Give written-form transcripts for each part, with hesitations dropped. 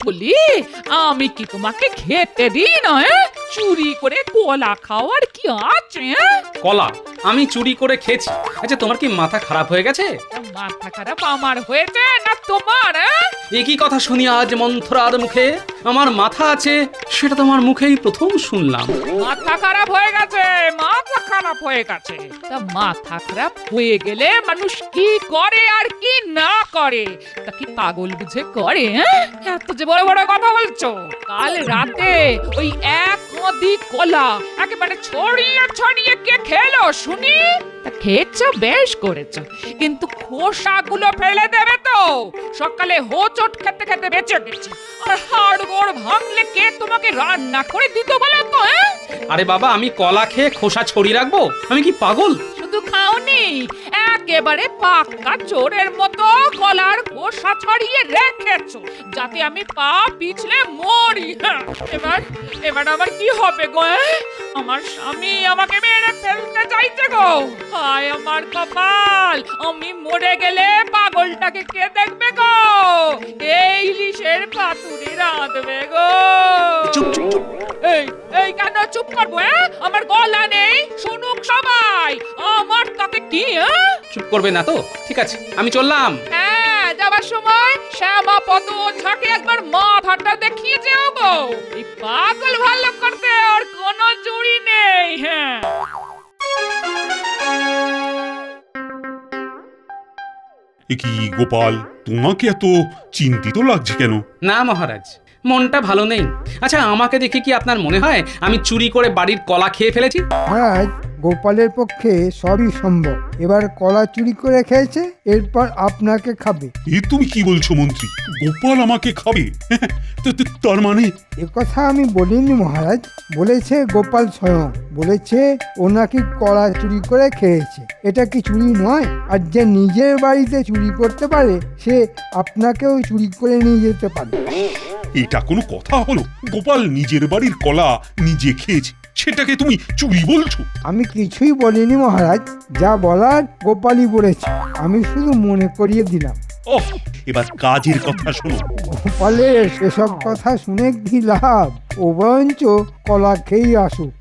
বলি আমি কি তোমাকে খেতে দিই না? চুরি করে কলা খাওয়ার কি আছে? কলা আমি চুরি করে খেয়েছি? আচ্ছা তোমার কি মাথা খারাপ হয়ে গেছে? মাথা খারাপ আমার হয়েছে না তোমার? একই কথা শুনি আজ মন্থরার মুখে। আমার মাথা আছে সেটা তোমার মুখেই প্রথম শুনলাম। মাথা খারাপ হয়ে গেছে, মাথা খারাপ হয়ে গেছে। তা মাথা খারাপ হয়ে গেলে মানুষ কি করে আর কি না করে তা কি পাগল বুঝে করে? এত যে বড় বড় কথা বলছো। কাল রাতে ওই এক নদী কলা একেবারে ছড়িয়ে ছড়িয়ে কে খেলো শুনি? তা খেয়েছো, বেশ করেছো, কিন্তু খোসাগুলো ফেলে দেবে তো। সকালে হোঁচট খেতে খেতে বেঁচে গেছি, আর হাড়গোড় ভাঙলে কে তোমাকে রান্না করে দিত বলো তো? আরে বাবা, আমি কলা খেয়ে খোসা ছড়িয়ে রাখবো? আমি কি পাগল? শুধু খাওনি, একেবারে পাক্কা চোরের মতো কলার খোসা ছড়িয়ে রেখেছো যাতে আমি পা পিছলে মরি। এবার এবার আমার কি হবে গো? আমার স্বামী আমাকে মেরে ফেলতে চাইছে গো। হায় আমার কপাল, আমি মরে গেলে পাগলটাকে কে দেখবে গো? এই ইলিশের পাতুরি রাঁধবে গো। চুপ চুপ চুপ। এই এই কেন চুপ করবো? আমার গলা নেই, শুনুক সবাই। আমার তাকে কি? চুপ করবে না তো? ঠিক আছে, আমি চললাম। হ্যাঁ, যাবার সময় শ্যামা পদ ঝাঁকে একবার মাথাটা দেখিয়ে যেও গো। এই পাগল ভালো করতে আর কোনো জুড়ি নেই। হ্যাঁ, কি গোপাল, তোমাকে এত চিন্তিত লাগছে কেন? না মহারাজ, মনটা ভালো নেই। আচ্ছা আমাকে দেখে কি আপনার মনে হয় আমি চুরি করে বাড়ির কলা খেয়ে ফেলেছি? মহারাজ, গোপালের পক্ষে সবই সম্ভব। এবার কলা চুরি করে খেয়েছে, এরপর আপনাকে খাবে। এ তুমি কি বলছো মন্ত্রী? গোপাল আমাকে খাবে? তার মানে? কথা আমি বলিনি মহারাজ, বলেছে গোপাল স্বয়ং। বলেছে ও নাকি কলা চুরি করে খেয়েছে। এটা কি চুরি নয়? আর যে নিজের বাড়িতে চুরি করতে পারে সে আপনাকেও চুরি করে নিয়ে যেতে পারে। এটা কোনো কথা হলো? গোপাল নিজের বাড়ির কলা নিজে খেয়েছে, সেটাকে তুমি চুরি বলছো? আমি কিছুই বলিনি মহারাজ, যা বলার গোপালই বলেছে। আমি শুধু মনে করিয়ে দিলাম। ওহ, এবার কাজের কথা শোনো। গোপালের সেসব কথা শুনে কি লাভ? ও বরঞ্চ কলা খেয়েই আসুক।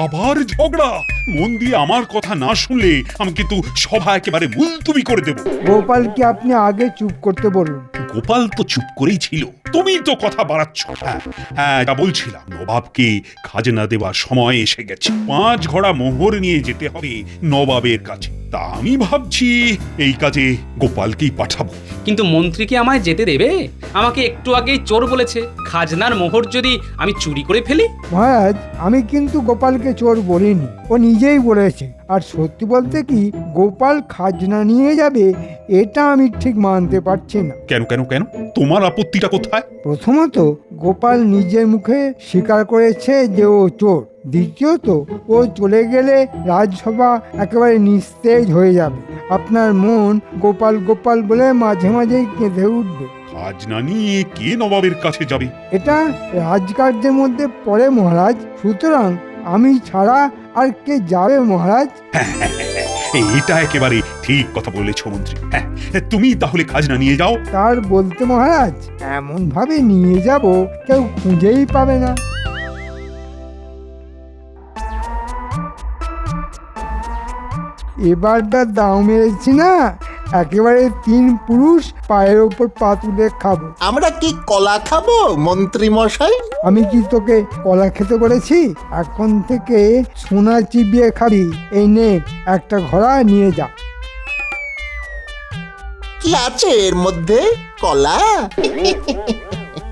আবার ঝগড়া? মন দিয়ে আমার কথা না শুনলে আমি কিন্তু সভা একেবারে মুলতুবি করে দেব। গোপালকে আপনি আগে চুপ করতে বলুন। গোপাল তো চুপ করেই ছিল, তুমি তো কথা বাড়াচ্ছ। হ্যাঁ, এটা বলছিলাম, নবাবকে খাজনা দেওয়ার সময় এসে গেছে। 5 ঘোড়া মোহর নিয়ে যেতে হবে নবাবের কাছে। তা আমি ভাবছি এই কাজে গোপালকেই পাঠাবো। কিন্তু মন্ত্রী কি আমায় যেতে দেবে? আমাকে একটু আগেই চোর বলেছে। খাজনার মোহর যদি আমি চুরি করে ফেলি? মহারাজ, আমি কিন্তু গোপালকে চোর বলিনি, ও নিজেই বলেছে। আর সত্যি বলতে কি, গোপাল খাজনা নিয়ে যাবে এটা আমি ঠিক মানতে পারছি না। কেন কেন কেন? তোমার আপত্তিটা কোথায়? প্রথমত, গোপাল নিজের মুখে স্বীকার করেছে যে ও চোর। দ্বিতীয়ত, ও চলে গেলে রাজসভা একেবারে নিস্তেজ হয়ে যাবে। আপনার মন গোপাল গোপাল বলে মাঝে মাঝেই কেঁদে উঠবে। খাজনা নিয়ে কে নবাবের কাছে যাবে? এটা রাজকার্যের মধ্যে পড়ে মহারাজ। সুতরাং আমি ছাড়া আর কে যাবে মহারাজ? এটা একেবারে ঠিক কথা বলেছ মন্ত্রী। হ্যাঁ, তুমি তাহলে খাজনা নিয়ে যাও। তার বলতে মহারাজ, এমন ভাবে নিয়ে যাব কেউ খুঁজেই পাবে না। এবারটা দাও মেরেছি না, একেবারে 3 পুরুষ পায়ের ওপর পা তুলে খাবো। আমরা কি কলা খাবো মন্ত্রী মশাই? আমি কি তোকে কলা খেতে বলেছি? এখন থেকে সোনা চিবিয়ে খাবি। এই নে, একটা ঘোড়া নিয়ে যা। কি আছে এর মধ্যে? কলা?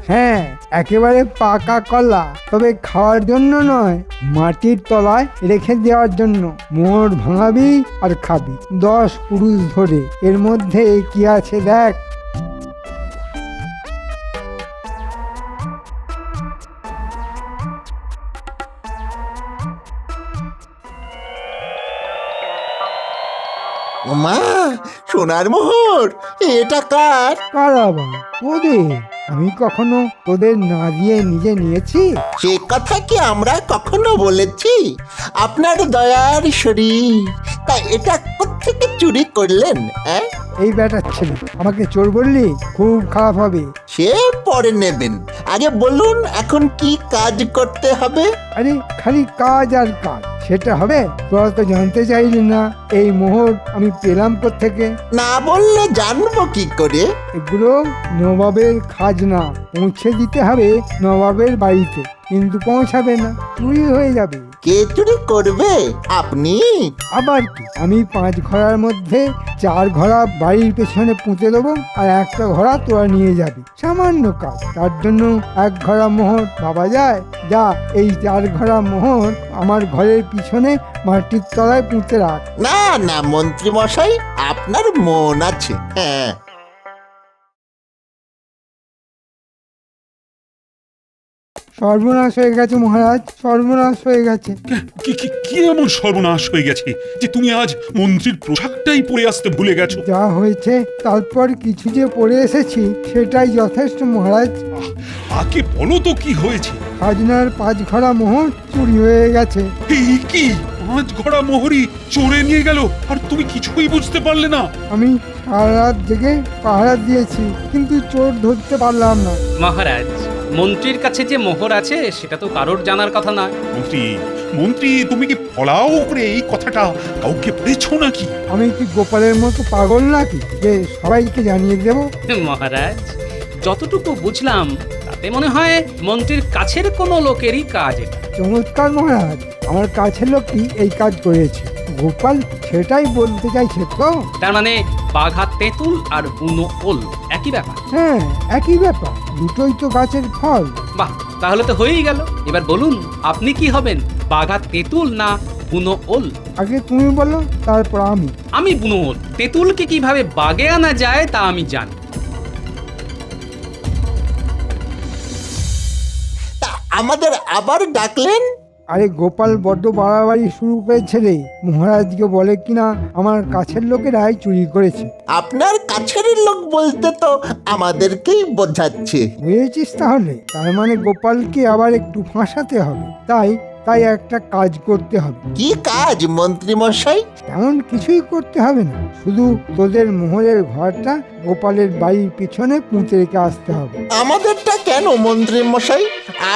হ্যাঁ, একেবারে পাকা কলা, তবে খাওয়ার জন্য নয়, মাটির তলায় রেখে দেওয়ার জন্য। মোহর ভাঙাবি আর খাবি 10 পুরুষ ধরে। এর মধ্যে কি আছে দেখ। ওমা, সোনার মোহর, এটা কার? কার আবার? তোদের। আমি কখনো তোদের না দিয়ে নিজে নিয়েছি? সে কথা কি আমরা কখনো বলেছি? আপনার দয়ার শরীর। তা এটা কোত্থেকে চুরি করলেন? এই ব্যাটার ছেলে, আমাকে চোর বললি? খুব খারাপ হবে। সে পরে নেবেন, আগে বলুন এখন কি কাজ করতে হবে। আরে খালি কাজ আর কাজ, সেটা হবে? তোরা তো জানতে চাইলি না এই মোহর আমি পেলাম কোত্থেকে। না বললে জানবো কি করে? এগুলো নবাবের খাজনা, পৌঁছে দিতে হবে নবাবের বাড়িতে, কিন্তু পৌঁছাবে না, চুরি হয়ে যাবে। কে চুরি করবে? আপনি? আবার কি, আমি 5 ঘোড়ার মধ্যে 4 ঘোড়া বাড়ির পেছনে পুঁতে দেবো, আর একটা ঘোড়া তোরা নিয়ে যাবি। সামান্য কাজ, তার জন্য 1 ঘোড়া মোহর ভাবা যায়? যা, এই 4 ঘোড়া মোহর আমার ঘরের পিছনে মাটির তলায় পুঁতে রাখ। না না মন্ত্রী মশাই, আপনার মন আছে। হ্যাঁ, সর্বনাশ হয়ে গেছে মহারাজ, সর্বনাশ হয়ে গেছে। কি কি কি এমন সর্বনাশ হয়ে গেছে যে তুমি আজ মন্ত্রীর পোশাকটাই পরে আসতে ভুলে গেছো? যা হয়েছে তারপর কিছু যে পড়ে এসেছি সেটাই যথেষ্ট মহারাজ। আগে বলো তো কি হয়েছে? খাজনার 5 ঘোড়া মোহর চুরি হয়ে গেছে। এই কি 5 ঘোড়া মোহরি চোরে নিয়ে গেল আর তুমি কিছুই বুঝতে পারলে না? আমি সারা রাত জেগে পাহারা দিয়েছি, কিন্তু চোর ধরতে পারলাম না। মহারাজ, মন্ত্রীর কাছে যে মোহর আছে সেটা তো কারোর জানার কথা নয়। মন্ত্রী মন্ত্রী তুমি কি ফলাও করে এই কথাটা কাউকে বলেছো নাকি? আমি কি গোপালের মতো পাগল নাকি যে সবাইকে জানিয়ে দেব? মহারাজ, যতটুকু বুঝলাম তাতে মনে হয় মন্ত্রীর কাছের কোনো লোকেরই কাজ এটা। চমৎকার মহারাজ, আমার কাছের লোকই এই কাজ করেছে। গোপাল সেটাই বলতে চাইছে তো? তার মানে বাঘা তেঁতুল আর বুনো ওল একই ব্যাপার? হ্যাঁ, একই ব্যাপার, দুটোই তো গাছের ফল। বাহ, তাহলে তো হয়েই গেল। এবার বলুন আপনি কি হবেন, বাঘা তেঁতুল না বুনো ওল? আগে তুমি বলো, তারপর আমি। আমি বুনো ওল। তেঁতুলকে কিভাবে বাগে আনা যায় তা আমি জানি। তা আমাদের আবার ডাকলেন? আরে গোপাল বড্ড বাড়াবাড়ি শুরু করেছে রে। মহারাজকে বলে কিনা আমার কাছের লোকেরাই চুরি করেছে। আপনার কাছের লোক বলতে তো আমাদেরকেই বোঝাচ্ছে। বুঝেছিস তাহলে? তার মানে গোপালকে আবার একটু ফাঁসাতে হবে। তাই একটা কাজ করতে হবে। কি কাজ মন্ত্রী মশাই? তেমন কিছুই করতে হবে না, শুধু তোদের মোহরের ঘরটা গোপালের বাড়ির পিছনে পুঁতে রেখে আসতে হবে। আমাদেরটা কেন মন্ত্রী মশাই?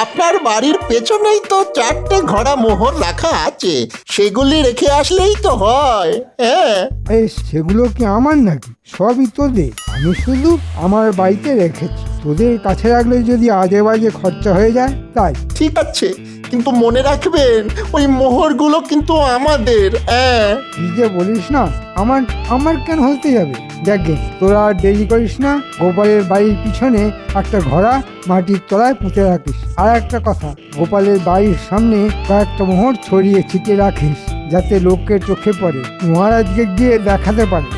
আপনার বাড়ির পেছনেই তো 4টে ঘোড়া মোহর রাখা আছে, সেগুলি রেখে আসলেই তো হয়। হ্যাঁ, সেগুলো কি আমার নাকি? সবই তোদের। আমি শুধু আমার বাড়িতে রেখেছি, তোদের কাছে রাখলে যদি আজে বাজে খরচা হয়ে যায় তাই। ঠিক আছে, কিন্তু মনে রাখবেন ওই মোহরগুলো কিন্তু আমাদের। হ্যাঁ, কি যে বলিস না, আমার কেন হতে যাবে? দেখে তোরা আর দেরি করিস না, গোপালের বাড়ির পিছনে একটা ঘোড়া মাটির তলায় পুঁতে রাখিস। আর একটা কথা, গোপালের বাড়ির সামনে কয়েকটা মোহর ছড়িয়ে ছিটিয়ে রাখিস, যাতে লোকের চোখে পড়ে, মহারাজকে গিয়ে দেখাতে পারে।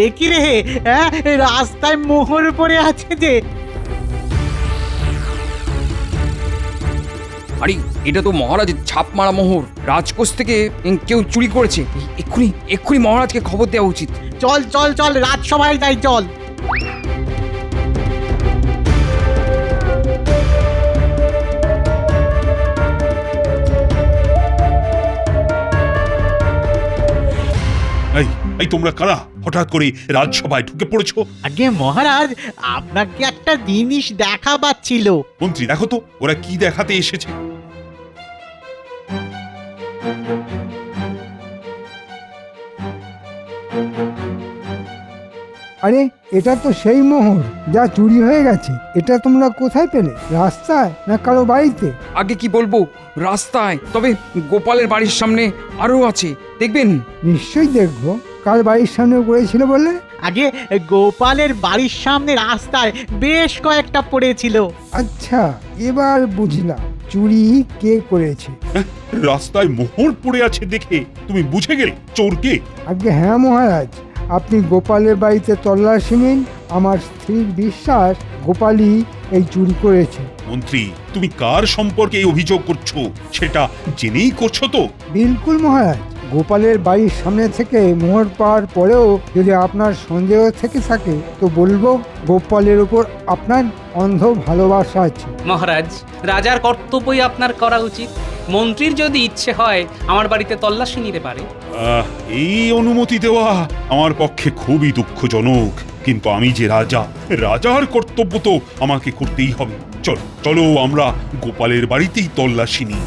এ কি রে, হ্যাঁ, রাস্তায় মোহর পড়ে আছে যে। আরে এটা তো মহারাজের ছাপ মারা মোহর। রাজকোষ থেকে কেউ চুরি করেছে। এক্ষুনি এক্ষুনি মহারাজকে খবর দেওয়া উচিত। চল চল চল, রাজসভায় যাই, চল। এই এই তোমরা কারা হঠাৎ করে রাজসভায় ঢুকে পড়েছো? আগে মহারাজ, আপনাকে একটা জিনিস দেখাবার ছিল। মন্ত্রী দেখো তো ওরা কি দেখাতে এসেছে। আরে এটা তো সেই মোহর যা চুরি হয়ে গেছে। এটা তোমরা কোথায় পেলে? রাস্তায় না কারো বাড়িতে? আগে কি বলবো, রাস্তায়। তবে গোপালের বাড়ির সামনে আরো আছে, দেখবেন। নিশ্চয়ই দেখবো, কার বাড়ির সামনে পড়েছিল বলে? আগে গোপালের বাড়ির সামনে রাস্তায় বেশ কয়েকটা পড়েছিল। আচ্ছা, এবার বুঝলাম চুরি কে করেছে। রাস্তায় মোহর পড়ে আছে দেখে তুমি বুঝে গেলে চোর কে? আগে হ্যাঁ মহারাজ, আপনি গোপালের বাড়িতে তল্লাশি নিন। আমার স্থির বিশ্বাস গোপালই এই চুরি করেছে। মন্ত্রী, তুমি কার সম্পর্কে এই অভিযোগ করছো সেটা জেনেই করছো তো? বিলকুল মহারাজ, গোপালের বাড়ির সামনে থেকে মোহর পাওয়ার পরেও যদি আপনার সন্দেহ থেকে থাকে তো বলবো গোপালের উপর আপনার অন্ধ ভালোবাসা আছে। মহারাজ, রাজার কর্তব্যই আপনার করা উচিত। মন্ত্রীর যদি ইচ্ছে হয় আমার বাড়িতে তল্লাশি নিতে পারে। এই অনুমতি দেওয়া আমার পক্ষে খুবই দুঃখজনক, কিন্তু আমি যে রাজা, রাজার কর্তব্য তো আমাকে করতেই হবে। চলো চলো, আমরা গোপালের বাড়িতেই তল্লাশি নিই।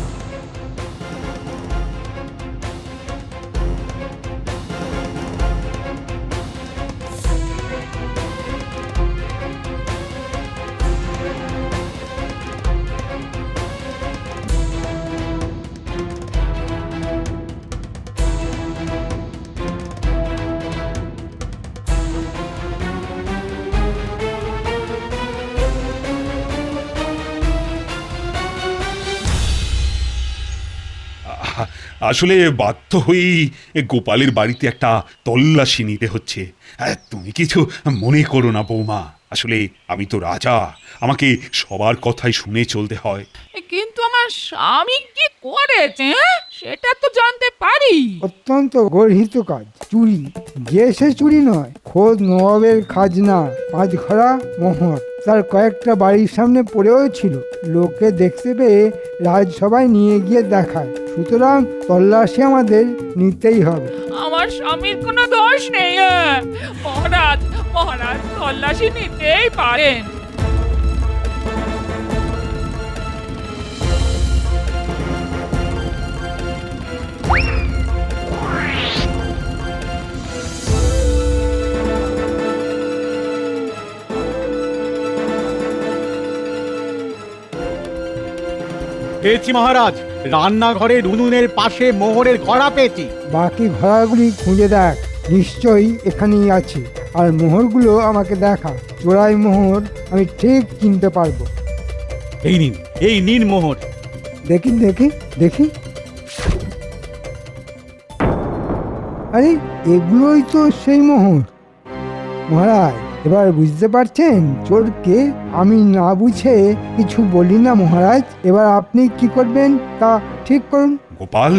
আসলে বাধ্য হয়েই গোপালের বাড়িতে একটা তল্লাশি নিতে হচ্ছে। তুমি কিছু মনে করো না বৌমা, আসলে আমি তো রাজা, আমাকে সবার কথাই শুনে চলতে হয়। কিন্তু আমার স্বামী কি করেছে সেটা তো জানতে পারি। অত্যন্ত গর্হিত কাজ চুরি। যে সে চুরি নয়, খোদ নবাবের খাজনা 5 ঘড়া মোহর তার কয়েকটা বাড়ির সামনে পড়েও ছিল। লোকে দেখতে পেয়ে রাজসভায় নিয়ে গিয়ে দেখায়। সুতরাং তল্লাশি আমাদের নিতেই হবে। আমার স্বামীর কোনো দোষ নেই। মহারাজ, মহারাজ তল্লাশি নিতেই পারেন। পেয়েছি মহারাজ, রান্নাঘরের উনুনের পাশে মোহরের ঘড়া পেয়েছি। বাকি ঘোড়াগুলি খুঁজে দেখ, নিশ্চয়ই এখানেই আছে। আর মোহরগুলো আমাকে দেখা, চোরাই মোহর আমি ঠিক চিনতে পারবো। এই নিন মোহর। দেখি দেখি দেখি, আরে এগুলোই তো সেই মোহর। মহারাজ, এবার বুঝতে পারছেন চোরকে? আমি না বুঝে কিছু বলি না মহারাজ। এবার আপনি কি করবেন তা ঠিক করুন। গোপাল,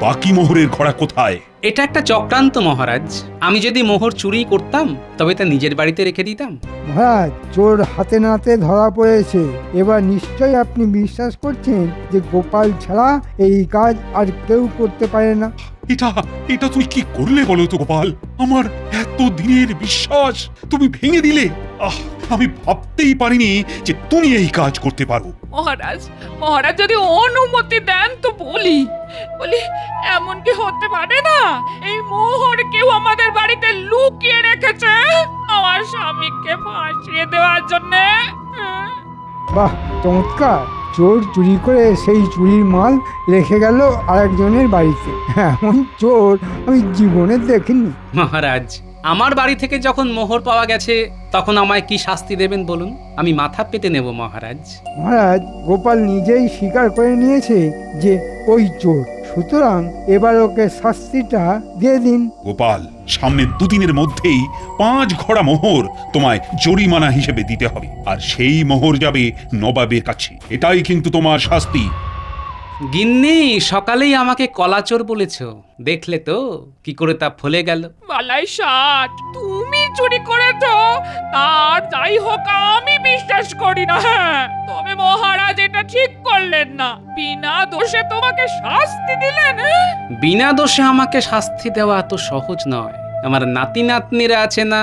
বাকি মোহরের ঘোড়া কোথায়? এটা একটা চক্রান্ত মহারাজ। আমি যদি মোহর চুরি করতাম তবে তা নিজের বাড়িতে রেখে দিতাম। মহারাজ, চোর হাতে নাতে ধরা পড়েছে। এবার নিশ্চয়ই আপনি বিশ্বাস করছেন যে গোপাল ছাড়া এই কাজ আর কেউ করতে পারে না। এটা এটা তুই কি করলে বলো তো গোপাল? আমার এত দিনের বিশ্বাস তুমি ভেঙে দিলে। আমি ভাবতেই পারিনি যে তুমি এই কাজ করতে পারো। মহারাজ, মহারাজ যদি অনুমতি দেন তো বলি এমন কি হতে পারে না এই মোহর কেউ আমাদের বাড়িতে লুকিয়ে রেখেছে আমার স্বামীকে ফাঁসিয়ে দেওয়ার জন্য? বাহ, চমৎকার! চোর চুরি করে সেই চুরির মাল রেখে গেল আরেকজনের বাড়িতে। এমন চোর আমি জীবনে দেখিনি। মহারাজ, আমার বাড়ি থেকে যখন মোহর পাওয়া গেছে তখন আমায় কি শাস্তি দেবেন বলুন? আমি মাথা পেতে নেব মহারাজ। মহারাজ, গোপাল নিজেই স্বীকার করে নিয়েছে যে ওই চোর। সুতরাং এবার ওকে শাস্তিটা দিয়ে দিন। গোপাল, সামনের 2 দিনের মধ্যেই 5 ঘোড়া মোহর তোমায় জরিমানা হিসেবে দিতে হবে, আর সেই মোহর যাবে নবাবের কাছে। এটাই কিন্তু তোমার শাস্তি। গিন্নি, সকালেই আমাকে কলাচোর বলেছ, দেখলে তো কি করে তা ফলে গেল। বালাই ষাট, তুমি চুরি করেছো তার যাই হোক আমি বিশ্বাস করি না। তবে মহারাজ এটা ঠিক করলেন না, বিনা দোষে তোমাকে শাস্তি দিলেন। বিনা দোষে আমাকে শাস্তি দেওয়া এত সহজ নয়। আমার নাতি নাতনিরা আছে না?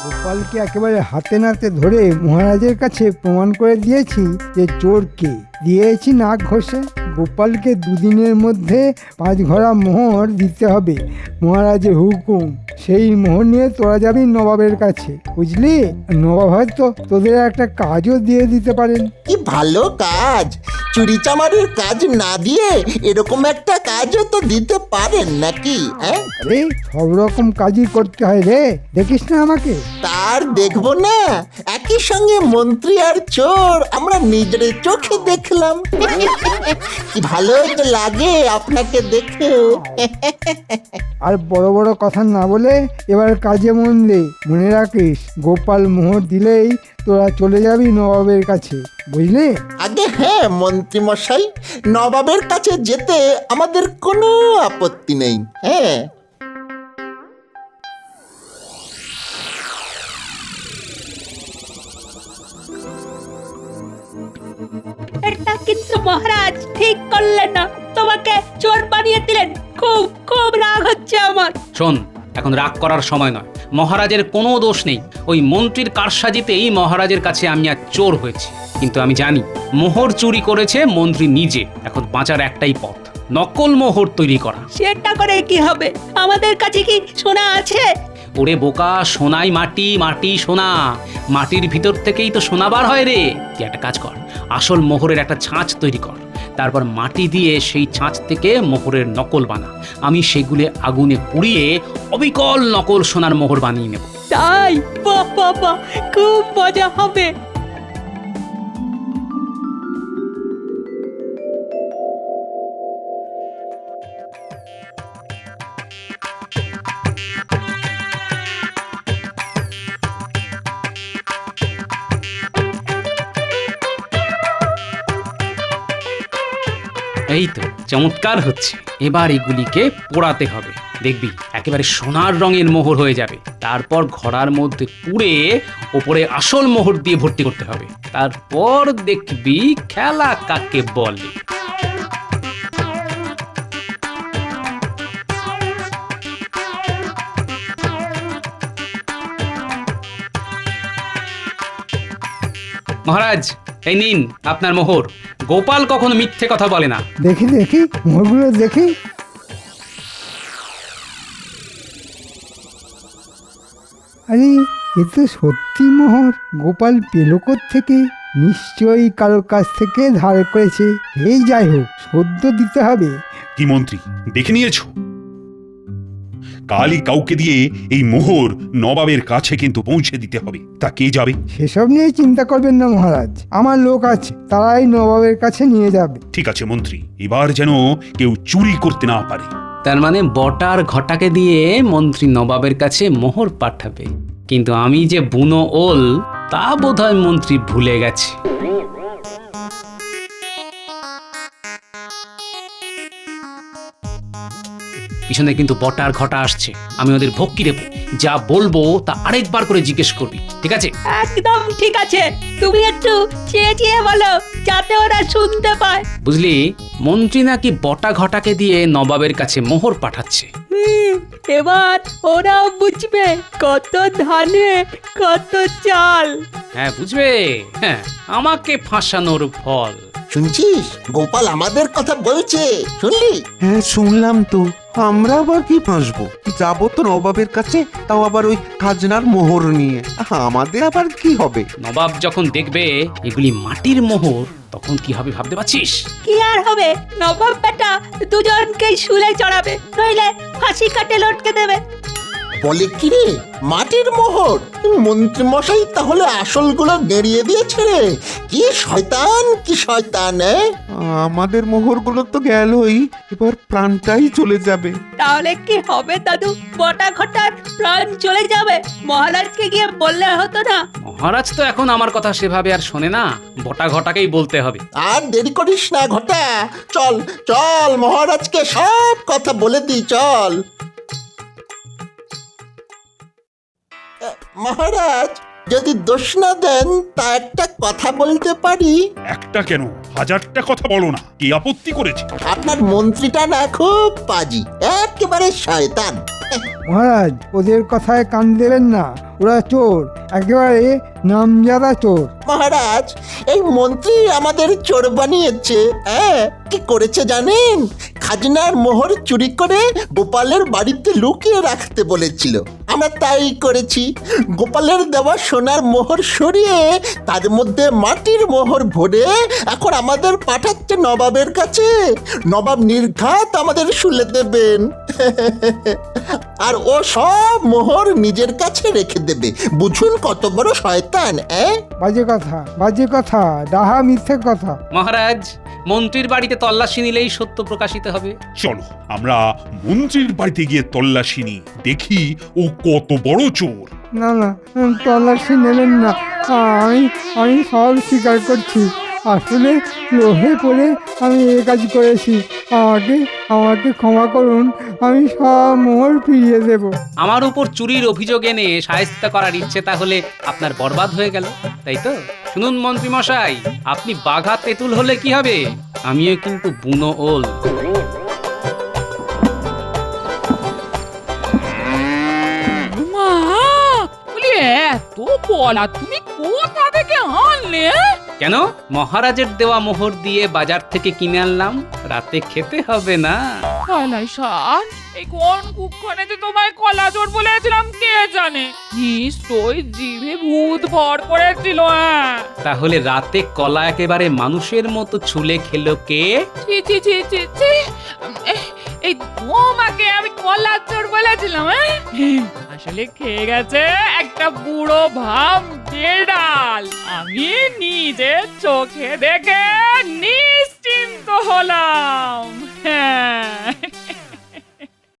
গোপালকে একেবারে হাতে নাতে ধরে মহারাজের কাছে প্রমাণ করে দিয়েছি যে চোর কে। দিয়েছি নাক ঘষে। গোপালকে দুদিনের মধ্যে 5 ঘোড়া মোহর দিতে হবে, মহারাজের হুকুম। সেই মোহর নিয়ে তোরা যাবি নবাবের কাছে, বুঝলি? নবাব হয়তো তোদের একটা কাজও দিয়ে দিতে পারেন। কি ভালো কাজ! চুরি চামারির কাজ না দিয়ে এরকম একটা কাজও তো দিতে পারেন নাকি? হ্যাঁ, আরে সব রকম কাজই করতে হয় রে, দেখিস না আমাকে? তার দেখবো না? একই সঙ্গে মন্ত্রী আর চোর আমরা নিজের চোখে দেখলাম। কি ভালো যে লাগে আপনাকে দেখে। আর বড় বড় কথা না বলে এবার কাজে মন দে। মনে রাখিস, গোপাল মোহর দিলেই তোরা চলে যাবি নবাবের কাছে, বুঝলি? আগে হ্যাঁ মন্ত্রী মশাই, নবাবের কাছে যেতে আমাদের কোনো আপত্তি নেই। হ্যাঁ, এটা কিন্তু মহারাজ ঠিক করলেন না, তোমাকে চোর বানিয়ে দিলেন। খুব খুব রাগ হচ্ছে আমার। শোন, এখন রাগ করার সময় নয়। মহারাজের কোনো দোষ নেই। ওই মন্ত্রীর কারসাজিতেই মহারাজের কাছে আমি আর চোর হয়েছি। কিন্তু আমি জানি মোহর চুরি করেছে মন্ত্রী নিজে। এখন বাঁচার একটাই পথ, নকল মোহর তৈরি করা। সেটা করে কি হবে? আমাদের কাছে কি সোনা আছে? ওরে বোকা, সোনাই মাটি, মাটি সোনা। মাটির ভিতর থেকেই তো সোনা বার হয় রে। তুই একটা কাজ কর, আসল মোহরের একটা ছাঁচ তৈরি কর, তারপর মাটি দিয়ে সেই ছাঁচ থেকে মোহরের নকল বানা। আমি সেগুলো আগুনে পুড়িয়ে অবিকল নকল সোনার মোহর বানিয়ে নেব। তাই? বাহ বাহ বাহ, খুব মজা হবে। এই তো চমৎকার হচ্ছে। এবার এগুলিকে পোড়াতে হবে, দেখবি একেবারে সোনার রঙের মোহর হয়ে যাবে। তারপর ঘড়ার মধ্যে পুড়ে ওপরে আসল মোহর দিয়ে ভর্তি করতে হবে। তারপর দেখবি খেলা কাকে বলে। মহারাজ, এই নিন আপনার মোহর। গোপাল কখনো মিথ্যে কথা বলে না। দেখি দেখি মোহরগুলো দেখি। আরে এ তো সত্যি মোহর। গোপাল পেল থেকে? নিশ্চয়ই কারোর কাছ থেকে ধার করেছে। এই যাই হোক, সদ্য দিতে হবে। কি মন্ত্রী, দেখে নিয়েছো? কালই কাউকে দিয়ে এই মোহর নবাবের কাছে কিন্তু পৌঁছে দিতে হবে। তা কে যাবে? সেসব নিয়ে চিন্তা করবেন না মহারাজ, আমার লোক আছে, তারাই নবাবের কাছে নিয়ে যাবে। ঠিক আছে মন্ত্রী, এবার যেন কেউ চুরি করতে না পারে। তার মানে বটার ঘটাকে দিয়ে মন্ত্রী নবাবের কাছে মোহর পাঠাবে। কিন্তু আমি যে বুনো ওল তা বোধহয় মন্ত্রী ভুলে গেছে। পিছনে কিন্তু বটার ঘটা আসছে। আমি ওদের ভক্তি দেব, যা বলবো তা আরেকবার করে জিজ্ঞেস করবি, ঠিক আছে? একদম ঠিক আছে। তুমি একটু চেয়ে চেয়ে বলো, যাতে ওরা শুনতে পায়। বুঝলি, মন্ত্রী নাকি বটা ঘটাকে দিয়ে নবাবের কাছে মোহর পাঠাচ্ছে। এবার ওরাও বুঝবে কত ধানে কত চাল। হ্যাঁ বুঝবে, হ্যাঁ, আমাকে ফাঁসানোর ফল। শুনছিস? গোপাল আমাদের কথা বলছে, শুনলি? হ্যাঁ শুনলাম তো। আমরা আবার কি ফাঁসবো? যাবো তো নবাবের কাছে, তাও আবার ওই খাজনার মোহর নিয়ে। আমাদের আবার কি হবে? নবাব যখন দেখবে এগুলি মাটির মোহর, তখন কি হবে ভাবতে পারছিস? কি আর হবে, নবাব বেটা দুজনকেই শুলে চড়াবে, নইলে ফাঁসি কাটে লটকে দেবে। বলে কি রে, মাটির মোহর? মন্ত্রী মশাই তাহলে আসলগুলো গেড়িয়ে দিয়েছে রে। কি শয়তান, কি শয়তান! আমাদের মোহরগুলো তো গেলই, এবার প্রাণটাই চলে যাবে। তাহলে কি হবে দাদু? বটা ঘটার প্রাণ চলে যাবে? মহারাজকে গিয়ে বললে হতো না? মহারাজ তো এখন আমার কথা সেভাবে আর শোনে না, বটা ঘটাকেই বলতে হবে। আর দেরি করিস না ঘটা, চল চল মহারাজকে সব কথা বলে দিই, চল। মহারাজ, যদি দোষ না দেন তা একটা কথা বলতে পারি? একটা কেন, 1000টা কথা বলো না, কি আপত্তি করেছে? আপনার মন্ত্রীটা না খুব পাজি, একেবারে শয়তান। মহারাজ ওদের কথায় কান দেবেন না, ওরা চোর, একেবারে নামজাদা চোর। মহারাজ এই মন্ত্রী আমাদের চোর বানিয়েছে। হ্যাঁ, কি করেছে জানেন? খাজনার মোহর চুরি করে গোপালের বাড়িতে লুকিয়ে রাখতে বলেছিল, আমরা তাই করেছি। গোপালের দেওয়া সোনার মোহর সরিয়ে তার মধ্যে মাটির মোহর ভরে এখন আমাদের পাঠাচ্ছে নবাবের কাছে। নবাব নির্ঘাত আমাদের শুলে দেবেন আর ও সব মোহর নিজের কাছে রেখে দেবে। বুঝুন কত বড় শয়তান। বাজে কথা, ডাহা মিথ্যে কথা। মহারাজ, মন্ত্রীর বাড়িতে তল্লাশি নিলেই সত্য প্রকাশিত হবে। চলো আমরা মন্ত্রীর বাড়িতে গিয়ে তল্লাশি নিই, দেখি ও কত বড় চোর। না না, তল্লাশি নেবেন না। আমি সব স্বীকার করছি, আসলে লোভে পড়ে আমি এ কাজ করেছি। আমাকে ক্ষমা করুন, আমি সব মোহর ফিরিয়ে দেব। আমার উপর চুরির অভিযোগ এনে শায়েস্তা করার ইচ্ছে তাহলে আপনার বরবাদ হয়ে গেল, তাই তো? শুনুন মন্ত্রী মশাই, আপনি বাঘা তেঁতুল হলে কি হবে, আমিও কিন্তু বুনো ওল। মা, বলি এত কলা তুমি কোথা থেকে আনলে? কেন? মহারাজের দেওয়া মোহর দিয়ে বাজার থেকে কিনে আনলাম, রাতে খেতে হবে না। কলাই শাক, এই কোন কুক্ষণে যে তোমায় কলা চোর বলেছিলাম কে জানে, নিশ্চয়ই জিভে ভূত ভর করেছিল। তাহলে রাতে কলা একেবারে মানুষের মতো ছুলে খেলো কে? ছি ছি ছি ছি ছি, এই তোমাকে আমি কলা চোর বলেছিলাম? আসলে খেয়ে গেছে একটা বুড়ো ভাম বেড়াল। আমি নিজের চোখে দেখে নিশ্চিন্ত হলাম। হ্যাঁ।